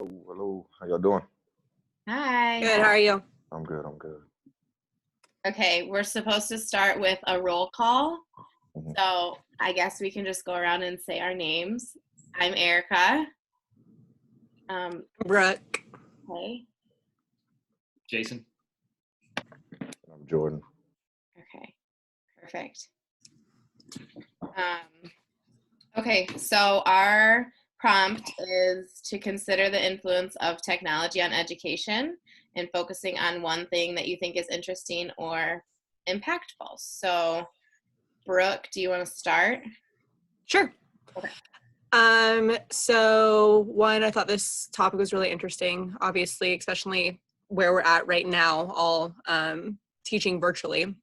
Hello, how y'all doing? Hi. Good, how are you? I'm good, I'm good. Okay, we're supposed to start with a roll call. Mhm. So I guess we can just go around and say our names. I'm Erica. Brooke. Okay. Jason. I'm Jordan. Okay. Perfect. Okay, so our prompt is to consider the influence of technology on education and focusing on one thing that you think is interesting or impactful. So, Brooke, do you want to start? Sure. Okay. So one, I thought this topic was really interesting, obviously, especially where we're at right now, all teaching virtually.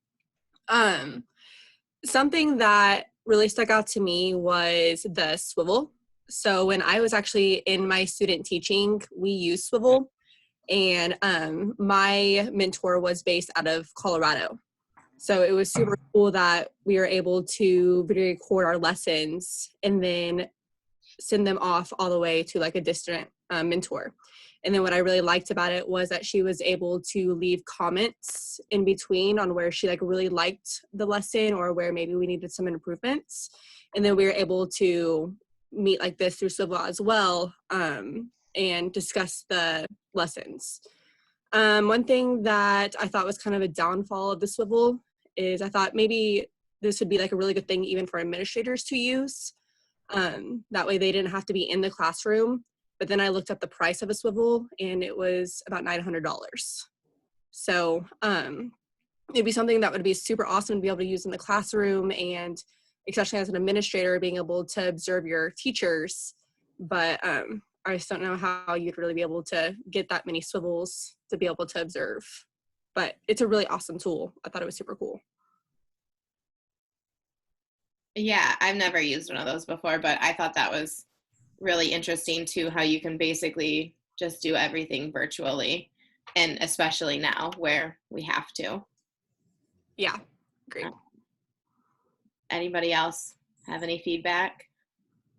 Something that really stuck out to me was the swivel. So when I was actually in my student teaching, we used swivel, and my mentor was based out of Colorado. So it was super cool that we were able to video record our lessons and then send them off all the way to like a distant mentor. And then what I really liked about it was that she was able to leave comments in between on where she like really liked the lesson or where maybe we needed some improvements. And then we were able to meet like this through Swivel as well, and discuss the lessons. One thing that I thought was kind of a downfall of the Swivel is I thought maybe this would be like a really good thing even for administrators to use. That way they didn't have to be in the classroom. But then I looked up the price of a swivel and it was about $900. So it'd be something that would be super awesome to be able to use in the classroom, and especially as an administrator, being able to observe your teachers. But I just don't know how you'd really be able to get that many swivels to be able to observe. But it's a really awesome tool. I thought it was super cool. Yeah, I've never used one of those before, but I thought that was really interesting too, how you can basically just do everything virtually, and especially now where we have to. Yeah, great. Anybody else have any feedback?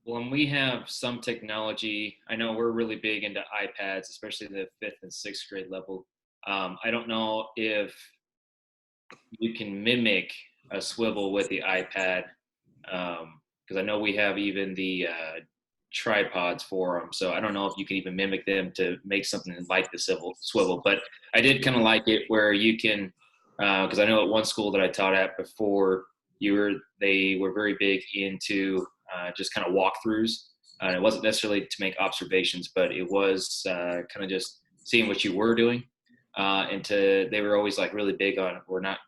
Well, and we have some technology. I know we're really big into iPads, especially the 5th and 6th grade level. I don't know if you can mimic a swivel with the iPad, because I know we have even the tripods for them. So I don't know if you can even mimic them to make something like the swivel. But I did kind of like it where you can, because I know at one school that I taught at before, they were very big into just kind of walkthroughs. It wasn't necessarily to make observations, but it was kind of just seeing what you were doing. They were always like really big on, or not,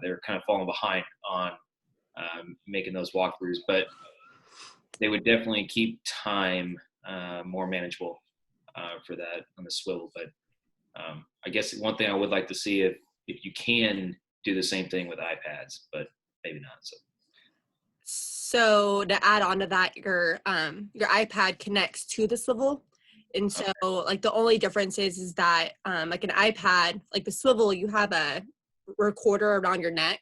they were kind of falling behind on making those walkthroughs, but they would definitely keep time more manageable for that on the swivel. But I guess one thing I would like to see if you can do the same thing with iPads, but maybe not. So to add on to that, your iPad connects to the swivel. And so like the only difference is that like an iPad, like the swivel, you have a recorder around your neck.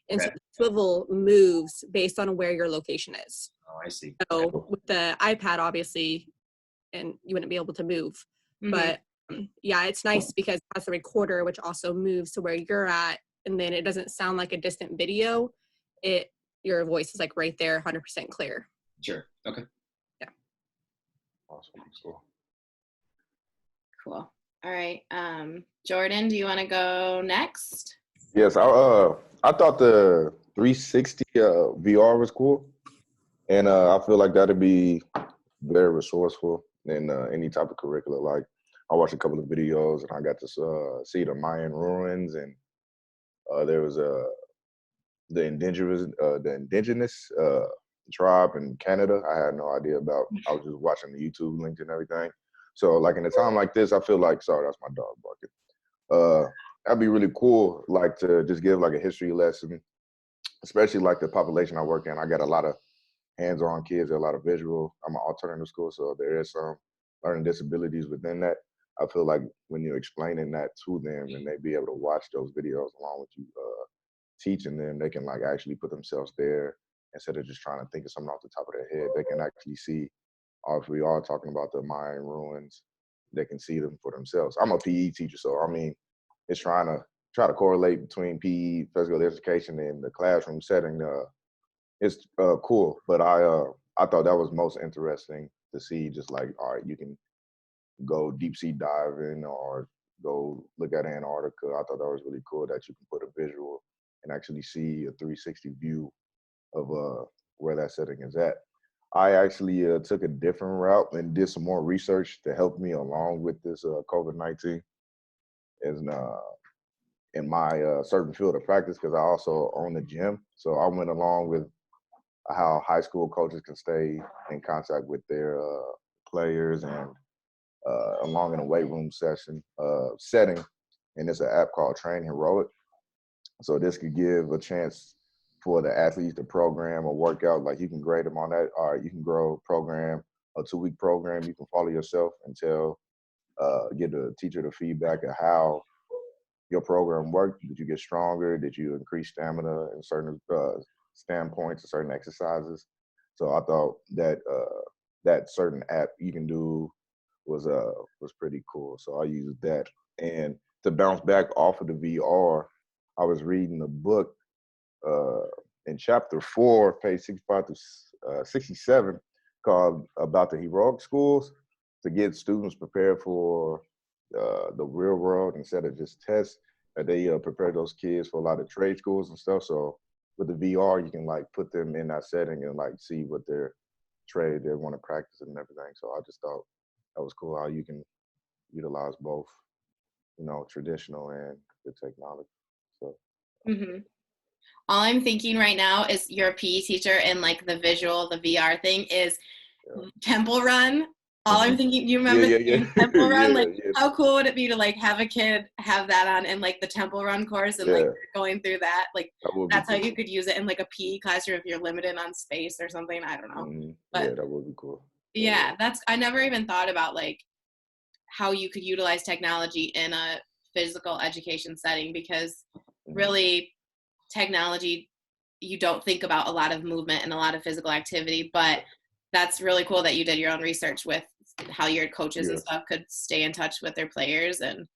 And so the swivel moves based on where your location is. Oh, I see. So with the iPad, obviously, and you wouldn't be able to move. Mm-hmm. But yeah, it's nice because it has a recorder, which also moves to where you're at. And then it doesn't sound like a distant video. Your voice is like right there, 100% clear. Sure. Okay. Yeah. Awesome. Cool. Cool. All right. Jordan, do you want to go next? Yes, I thought the 360 VR was cool, and I feel like that'd be very resourceful in any type of curricula. Like I watched a couple of videos and I got to see the Mayan ruins, and there was the indigenous tribe in Canada. I had no idea about. I was just watching the YouTube links and everything. So like in a time like this, I feel like, sorry, that's my dog barking. That'd be really cool, like to just give like a history lesson, especially like the population I work in. I got a lot of hands-on kids, a lot of visual. I'm an alternative school, so there is some learning disabilities within that. I feel like when you're explaining that to them and they be able to watch those videos along with you teaching them, they can like actually put themselves there instead of just trying to think of something off the top of their head. They can actually see, or if we are talking about the Mayan ruins, they can see them for themselves. I'm a PE teacher, so I mean, it's try to correlate between PE, physical education, and the classroom setting. It's cool, but I thought that was most interesting to see. Just like, all right, you can go deep sea diving or go look at Antarctica. I thought that was really cool that you can put a visual and actually see a 360 view of where that setting is at. I actually took a different route and did some more research to help me along with this COVID-19 in my certain field of practice, because I also own a gym. So I went along with how high school coaches can stay in contact with their players and along in a weight room setting. And it's an app called Train Heroic. So this could give a chance for the athletes to program a workout. Like, you can grade them on that. All right, you can program a 2-week program. You can follow yourself and get the teacher the feedback of how your program worked. Did you get stronger? Did you increase stamina in certain standpoints and certain exercises? So I thought that that certain app you can do was pretty cool. So I used that. And to bounce back off of the VR, I was reading a book in chapter 4, page 65 to 67, called About the Heroic Schools, to get students prepared for the real world instead of just tests. That they prepare those kids for a lot of trade schools and stuff. So with the VR, you can like put them in that setting and like see what their trade they want to practice and everything. So I just thought that was cool how you can utilize both, traditional and the technology. So. Mm-hmm. All I'm thinking right now is you're a PE teacher, and like the visual, the VR thing is Temple Run. All I'm thinking, you remember Temple Run? Like, how cool would it be to like have a kid have that on in like the Temple Run course and like going through that? Like, that's how you could use it in like a PE classroom if you're limited on space or something. I don't know. Mm-hmm. But that would be cool. Yeah, I never even thought about like how you could utilize technology in a physical education setting, because really technology, you don't think about a lot of movement and a lot of physical activity, but that's really cool that you did your own research with how your coaches and stuff could stay in touch with their players. And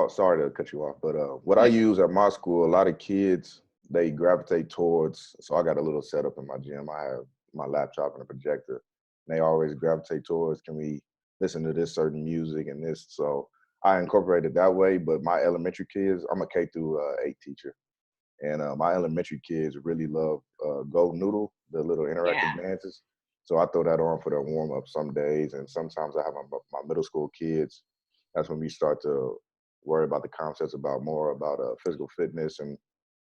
sorry to cut you off, but what I use at my school, a lot of kids, they gravitate towards, so I got a little setup in my gym. I have my laptop and a projector. And they always gravitate towards, can we listen to this certain music and this? So I incorporated that way. But my elementary kids, I'm a K through 8 teacher. And my elementary kids really love Go Noodle, the little interactive dances. So I throw that on for their warm up some days. And sometimes I have my middle school kids. That's when we start to worry about the concepts more about physical fitness and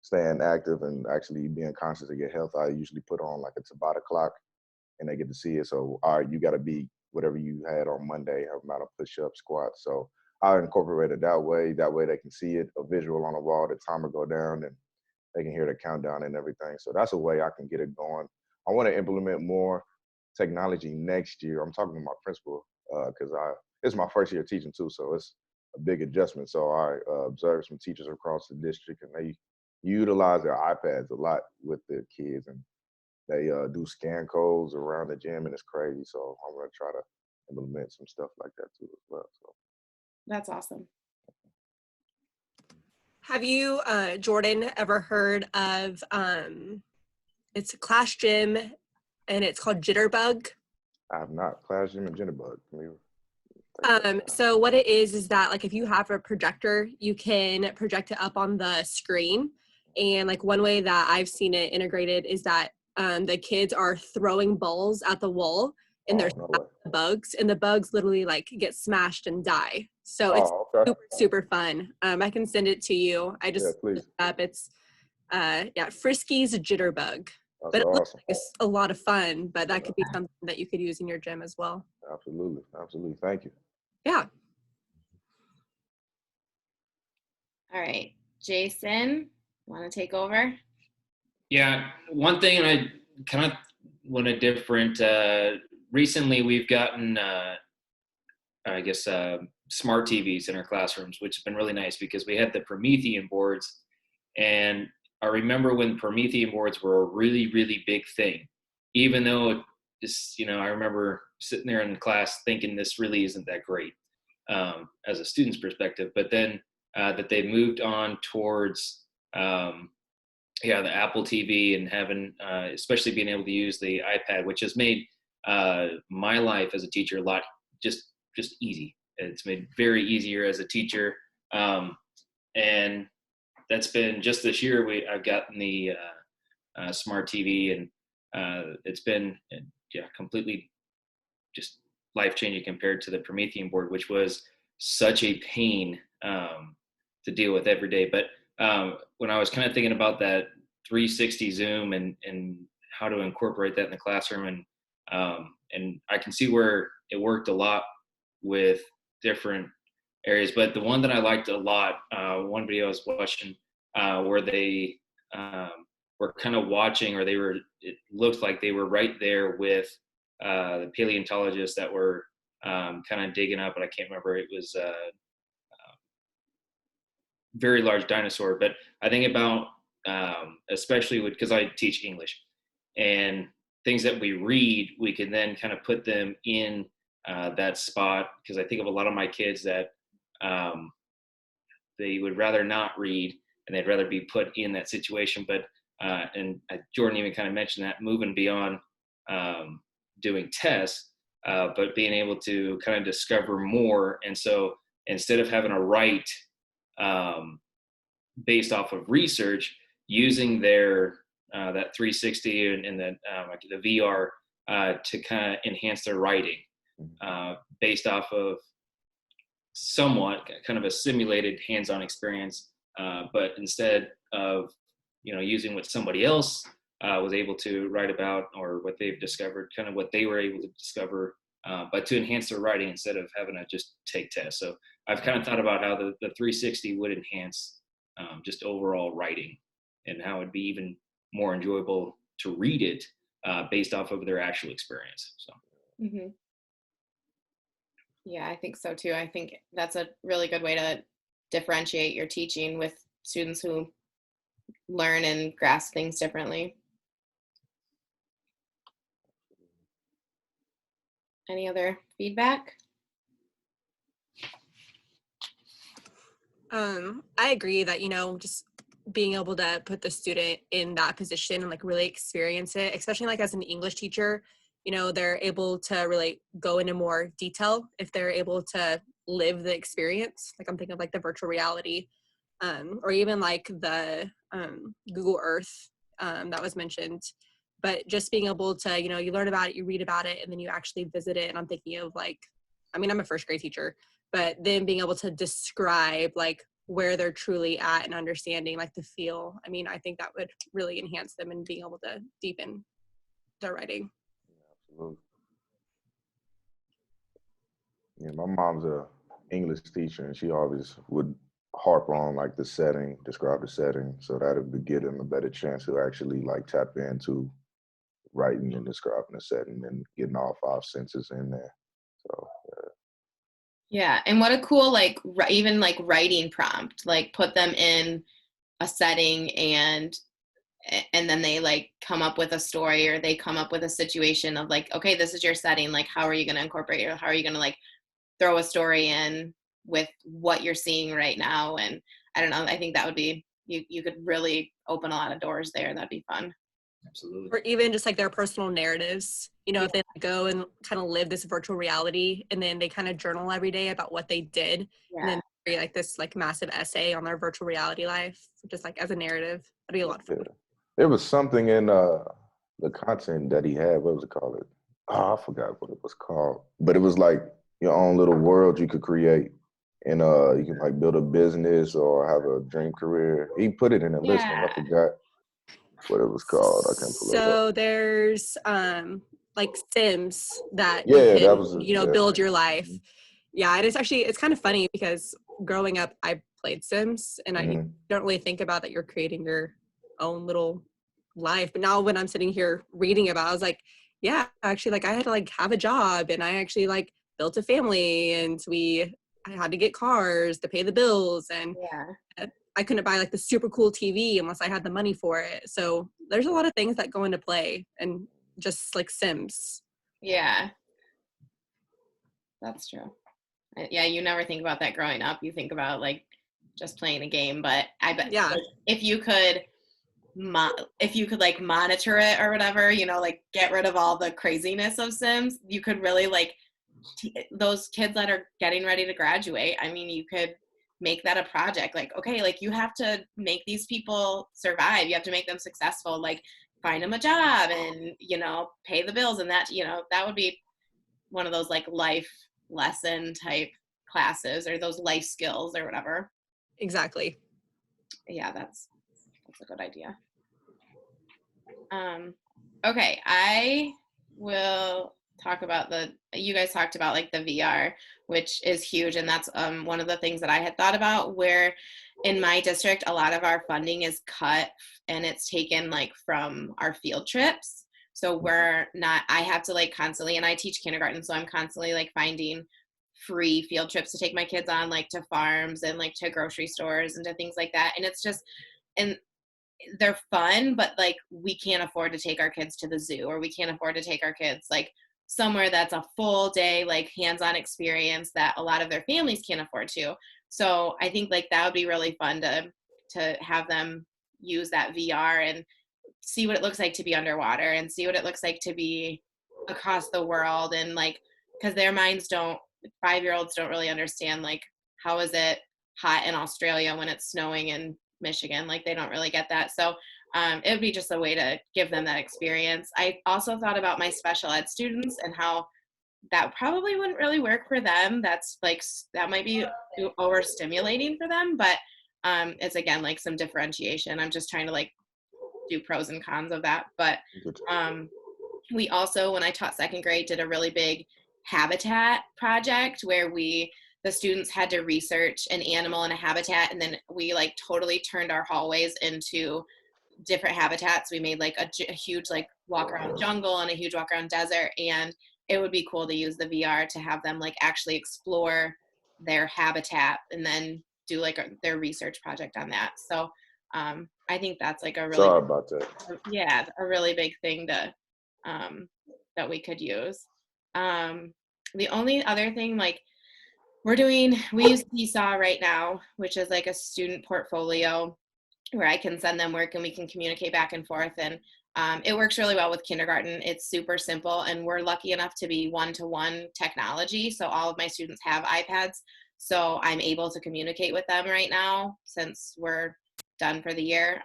staying active and actually being conscious of your health. I usually put on like a Tabata clock, and they get to see it. So, all right, you got to be whatever you had on Monday, have amount of push-ups, squats. So I incorporate it that way. That way they can see it, a visual on the wall, the timer go down, and they can hear the countdown and everything. So that's a way I can get it going. I want to implement more technology next year. I'm talking to my principal because it's my first year teaching too, so it's a big adjustment. So I observed some teachers across the district, and they utilize their iPads a lot with their kids, and they do scan codes around the gym, and it's crazy. So I'm going to try to implement some stuff like that too as well. So that's awesome. Have you, Jordan, ever heard of, it's a Class Gym, and it's called Jitterbug? I have not. Class Gym and Jitterbug. So what it is that like if you have a projector, you can project it up on the screen. And like one way that I've seen it integrated is that the kids are throwing balls at the wall, and there's bugs, and the bugs literally like get smashed and die. So it's super, super fun. I can send it to you. I just looked it up. It's Frisky's Jitterbug. But it looks like it's a lot of fun, but that could be something that you could use in your gym as well. Absolutely. Thank you. Yeah. All right, Jason, want to take over? Yeah, one thing I kind of want to different. Recently, we've gotten, smart TVs in our classrooms, which has been really nice because we had the Promethean boards. And I remember when Promethean boards were a really, really big thing. Even though just, I remember sitting there in class thinking this really isn't that great as a student's perspective. But then that they moved on towards, the Apple TV and having, especially being able to use the iPad, which has made my life as a teacher a lot just easy. It's made very easier as a teacher, and that's been just this year. I've gotten the smart TV, and it's been completely just life changing compared to the Promethean board, which was such a pain to deal with every day. But when I was kind of thinking about that 360 Zoom and how to incorporate that in the classroom, and I can see where it worked a lot with different areas, but the one that I liked a lot, one video I was watching where they were kind of watching, or it looked like they were right there with the paleontologists that were kind of digging up, but I can't remember. It was a very large dinosaur. But I think about, especially because I teach English, and things that we read, we can then kind of put them in that spot, because I think of a lot of my kids that they would rather not read and they'd rather be put in that situation. But and Jordan even kind of mentioned that, moving beyond doing tests, but being able to kind of discover more. And so instead of having to write based off of research, using their that 360 and then like the VR to kind of enhance their writing based off of somewhat kind of a simulated hands-on experience, but instead of using what somebody else was able to write about, or what they've discovered, kind of what they were able to discover, but to enhance their writing instead of having to just take tests. So I've kind of thought about how the 360 would enhance just overall writing, and how it'd be even more enjoyable to read it based off of their actual experience. So. Mm-hmm. Yeah, I think so too. I think that's a really good way to differentiate your teaching with students who learn and grasp things differently. Any other feedback? I agree that, just being able to put the student in that position and like really experience it, especially like as an English teacher, they're able to really go into more detail if they're able to live the experience. Like I'm thinking of like the virtual reality, or even like the Google Earth that was mentioned. But just being able to, you learn about it, you read about it, and then you actually visit it. And I'm thinking of I'm a first grade teacher, but then being able to describe like where they're truly at and understanding like the feel. I think that would really enhance them and being able to deepen their writing. Absolutely. Yeah, my mom's a English teacher, and she always would harp on like the setting, describe the setting, so that it would give them a better chance to actually like tap into writing and describing the setting and getting all 5 senses in there. So Yeah, and what a cool even like writing prompt, like put them in a setting and then they like come up with a story, or they come up with a situation of like, okay, this is your setting, like how are you going to incorporate it, or how are you going to like throw a story in with what you're seeing right now? And I don't know, I think that would be, you could really open a lot of doors there. That'd be fun. Absolutely. Or even just like their personal narratives, if they go and kind of live this virtual reality, and then they kind of journal every day about what they did, and then create like this like massive essay on their virtual reality life, just like as a narrative. That'd be a lot of fun. yeah. There was something in the content that he had. What was it called? Oh, I forgot what it was called. But it was like your own little world you could create, and you can like build a business or have a dream career. He put it in a list, and I forgot what it was called. I can't pull it up. So there's like Sims that Yeah, you can, that was build your life. Yeah, and it's kind of funny because growing up I played Sims, and I don't really think about that you're creating your own little life. But now when I'm sitting here reading about it, I was like, yeah, actually, like I had to like have a job, and I actually like built a family, and I had to get cars to pay the bills, and I couldn't buy like the super cool TV unless I had the money for it. So there's a lot of things that go into play, and just like Sims Yeah, that's true. Yeah, you never think about that growing up. You think about like just playing a game, but I bet Yeah, like, if you could like monitor it or whatever, you know, like get rid of all the craziness of Sims, you could really like those kids that are getting ready to graduate. I mean, you could make that a project. Like, okay, like you have to make these people survive. You have to make them successful. Like, find them a job and you know pay the bills and that you know that would be one of those like life lesson type classes or those life skills or whatever. exactly. Yeah, that's a good idea. Okay, I will talk about you guys talked about like the VR, which is huge. And that's one of the things that I had thought about where in my district, a lot of our funding is cut and it's taken like from our field trips. So I have to like constantly, and I teach kindergarten, so I'm constantly like finding free field trips to take my kids on, like to farms and like to grocery stores and to things like that. And it's just, and they're fun, but like we can't afford to take our kids to the zoo or we can't afford to take our kids like somewhere that's a full day like hands-on experience that a lot of their families can't afford to. So I think like that would be really fun to have them use that VR and see what it looks like to be underwater and see what it looks like to be across the world and like because their minds don't 5-year-olds don't really understand like how is it hot in Australia when it's snowing in Michigan. Like they don't really get that. So it would be just a way to give them that experience. I also thought about my special ed students and how that probably wouldn't really work for them. That's like, that might be overstimulating for them, but it's again, like some differentiation. I'm just trying to like do pros and cons of that. But we also, when I taught second grade, did a really big habitat project where the students had to research an animal in a habitat, and then we like totally turned our hallways into different habitats. We made like a huge like walk around jungle and a huge walk around desert, and it would be cool to use the VR to have them like actually explore their habitat and then do like their research project on that. So I think that's like a really Sorry about that. yeah, a really big thing to that we could use. The only other thing like we use Seesaw right now, which is like a student portfolio where I can send them work and we can communicate back and forth. And it works really well with kindergarten. It's super simple. And we're lucky enough to be one-to-one technology. So all of my students have iPads. So I'm able to communicate with them right now since we're done for the year.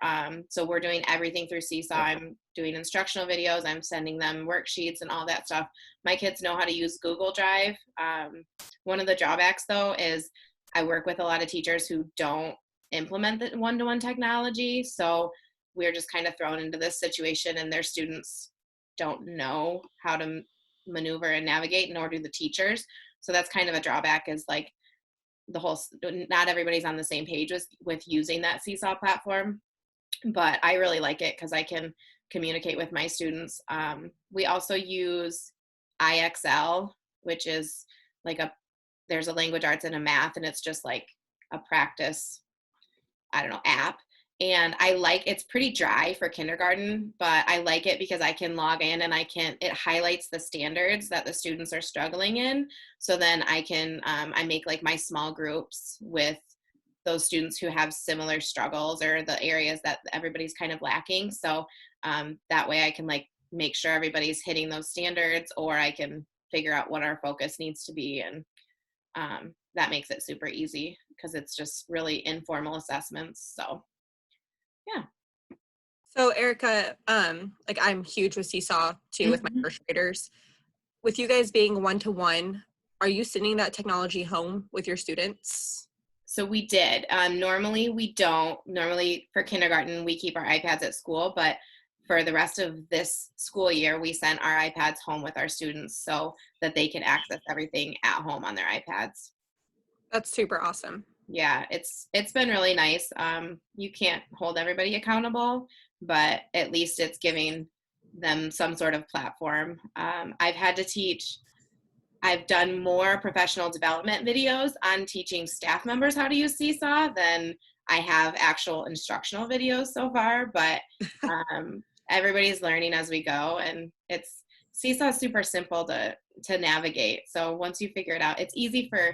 So we're doing everything through Seesaw. I'm doing instructional videos. I'm sending them worksheets and all that stuff. My kids know how to use Google Drive. One of the drawbacks though is I work with a lot of teachers who don't implement the one-to-one technology. So we're just kind of thrown into this situation and their students don't know how to maneuver and navigate, nor do the teachers. So that's kind of a drawback is like not everybody's on the same page with using that Seesaw platform, but I really like it because I can communicate with my students. We also use IXL, which is like there's a language arts and a math, and it's just like a practice, app. And it's pretty dry for kindergarten, but I like it because I can log in and it highlights the standards that the students are struggling in. So then I make like my small groups with those students who have similar struggles or the areas that everybody's kind of lacking. So that way I can like make sure everybody's hitting those standards, or I can figure out what our focus needs to be. And that makes it super easy because it's just really informal assessments. So yeah. So Erica, like I'm huge with Seesaw too with my first graders. With you guys being one-to-one, are you sending that technology home with your students? So we did. Normally we don't. Normally for kindergarten, we keep our iPads at school, but for the rest of this school year, we sent our iPads home with our students so that they can access everything at home on their iPads. That's super awesome. Yeah, it's been really nice. You can't hold everybody accountable, but at least it's giving them some sort of platform. I've done more professional development videos on teaching staff members how to use Seesaw than I have actual instructional videos so far, but everybody's learning as we go, and Seesaw is super simple to navigate. So once you figure it out, it's easy for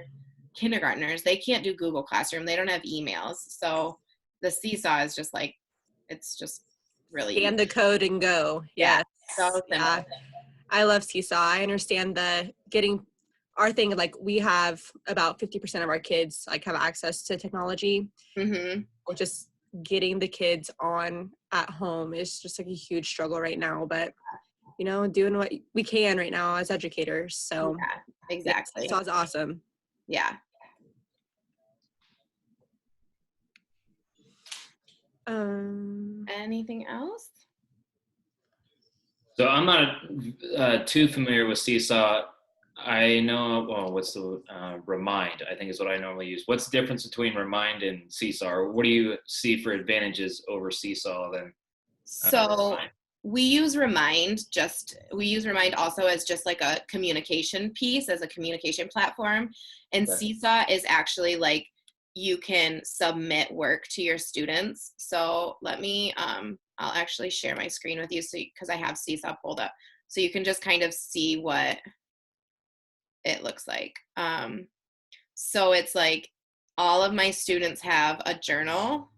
kindergartners. They can't do Google Classroom. They don't have emails. So the Seesaw is just like, it's just really Scan easy. the code and go. Yeah, Yes. so simple. Yeah. I love Seesaw. I understand the getting our thing, like we have about 50% of our kids like have access to technology. Mm-hmm. Or just getting the kids on at home is just like a huge struggle right now. But you know, doing what we can right now as educators. So Yeah, exactly. Seesaw is awesome. Yeah. Anything else? So I'm not too familiar with Seesaw. I know, well, what's the Remind, I think is what I normally use. What's the difference between Remind and Seesaw? Or what do you see for advantages over Seesaw then? So Remind? we use Remind also as just like a communication piece, as a communication platform. And Okay. Seesaw is actually like, you can submit work to your students. So let me, I'll actually share my screen with you, so because I have Seesaw pulled up, so you can just kind of see what it looks like. So it's like all of my students have a journal,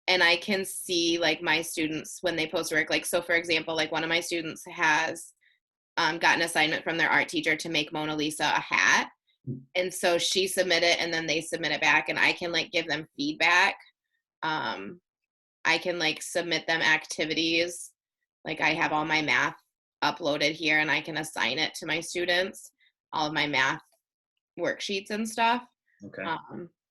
and I can see like my students when they post work. Like, so for example, like one of my students has got an assignment from their art teacher to make Mona Lisa a hat. And so she submitted, and then they submit it back, and I can like give them feedback. I can like submit them activities. Like I have all my math uploaded here, and I can assign it to my students, all of my math worksheets and stuff. Okay.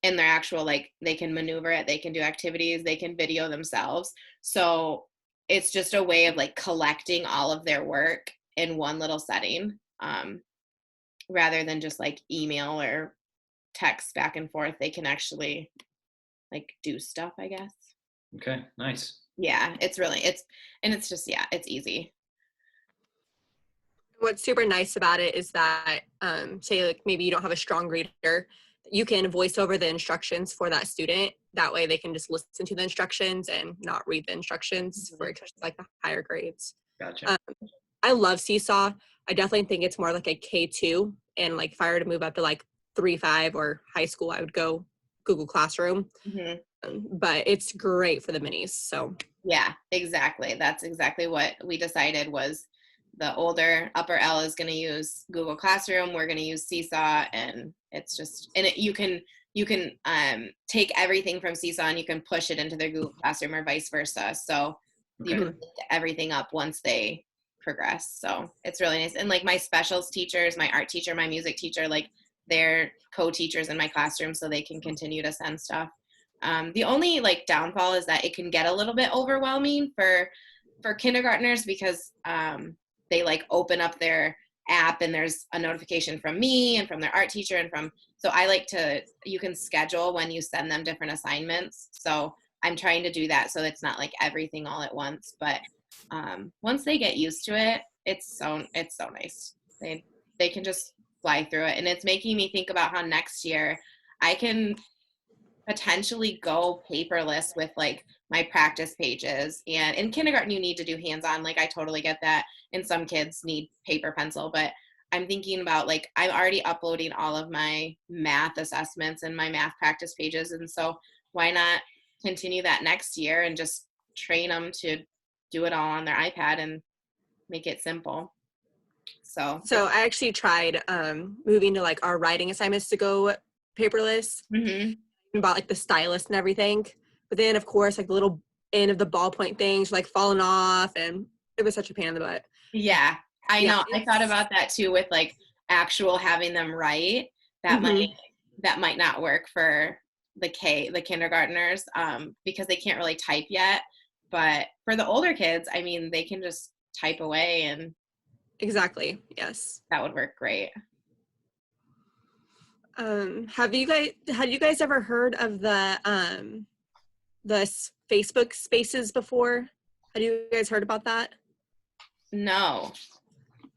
And they're actual, like, they can maneuver it, they can do activities, they can video themselves. So it's just a way of like collecting all of their work in one little setting, rather than just like email or text back and forth. They can actually like do stuff, I guess. Okay, nice. Yeah, it's just, yeah, it's easy. What's super nice about it is that, say like maybe you don't have a strong reader, you can voice over the instructions for that student. That way they can just listen to the instructions and not read the instructions for like the higher grades. Gotcha. I love Seesaw. I definitely think it's more like a K2, and like if I were to move up to like 3-5 or high school, I would go Google Classroom. Mm-hmm. But it's great for the minis. So yeah, exactly. That's exactly what we decided. Was the older upper L is going to use Google Classroom. We're going to use Seesaw, and it's just, and you can take everything from Seesaw and you can push it into their Google Classroom or vice versa. So you can link everything up once they progress. So it's really nice. And like my specials teachers, my art teacher, my music teacher, like they're co-teachers in my classroom, so they can continue to send stuff. The only like downfall is that it can get a little bit overwhelming for kindergartners, because they like open up their app and there's a notification from me and from their art teacher and so I like to, you can schedule when you send them different assignments. So I'm trying to do that so it's not like everything all at once. But once they get used to it, it's so nice. They can just fly through it. And it's making me think about how next year I can potentially go paperless with like my practice pages. And in kindergarten, you need to do hands-on. Like I totally get that. And some kids need paper pencil, but I'm thinking about like, I'm already uploading all of my math assessments and my math practice pages. And so why not continue that next year and just train them to do it all on their iPad and make it simple. So I actually tried moving to like our writing assignments to go paperless. About like the stylus and everything, but then of course like the little end of the ballpoint things like falling off, and it was such a pain in the butt. Yeah, I know. I thought about that too, with like actual having them write. That might not work for the kindergartners, because they can't really type yet. But for the older kids, I mean, they can just type away, and exactly, yes, that would work great. Had you guys ever heard of the Facebook Spaces before? Had you guys heard about that? No.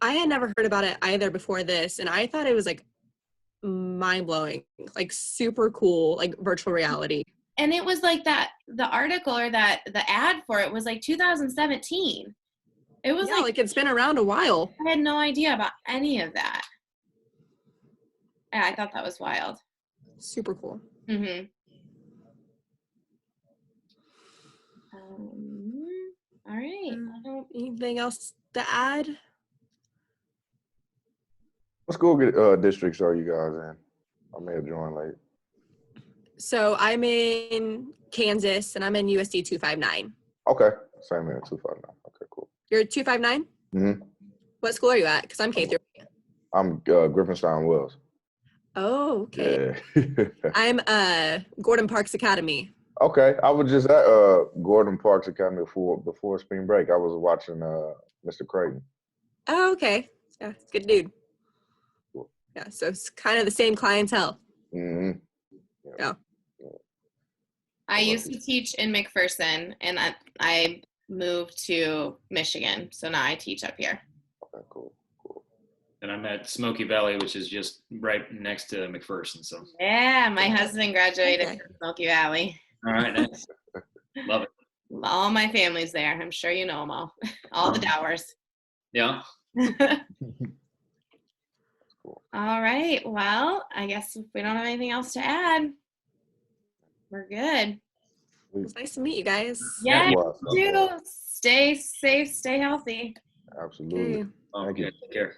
I had never heard about it either before this, and I thought it was like mind-blowing, like super cool, like virtual reality. And it was like that, the article or the ad for it was like 2017. It was Yeah, like, like it's been around a while. I had no idea about any of that. Yeah, I thought that was wild. Super cool. Mm-hmm. All right. I don't- Anything else to add? What school districts are you guys in? I may have joined late. So I'm in Kansas and I'm in USD 259. Okay, same here, 259. Okay, cool. You're 259? Mm-hmm. What school are you at? Because I'm K through. I'm Griffinstein Wells. Oh, okay. Yeah. I'm Gordon Parks Academy. Okay, I was just at Gordon Parks Academy before spring break. I was watching Mr. Creighton. Oh, okay. Yeah, good dude. Cool. Yeah, so it's kind of the same clientele. Mm-hmm. Yeah. I used to teach in McPherson, and I moved to Michigan, so now I teach up here. Okay, cool. And I'm at Smoky Valley, which is just right next to McPherson. So, Yeah, my husband graduated Okay. from Smoky Valley. all right, nice. Love it. All my family's there. I'm sure you know them all. All the Dowers. Yeah. Cool. All right. Well, I guess if we don't have anything else to add, we're good. It was nice to meet you guys. Yeah, Likewise. you do. Stay safe, stay healthy. Absolutely. Okay. Thank you. Okay. Take care.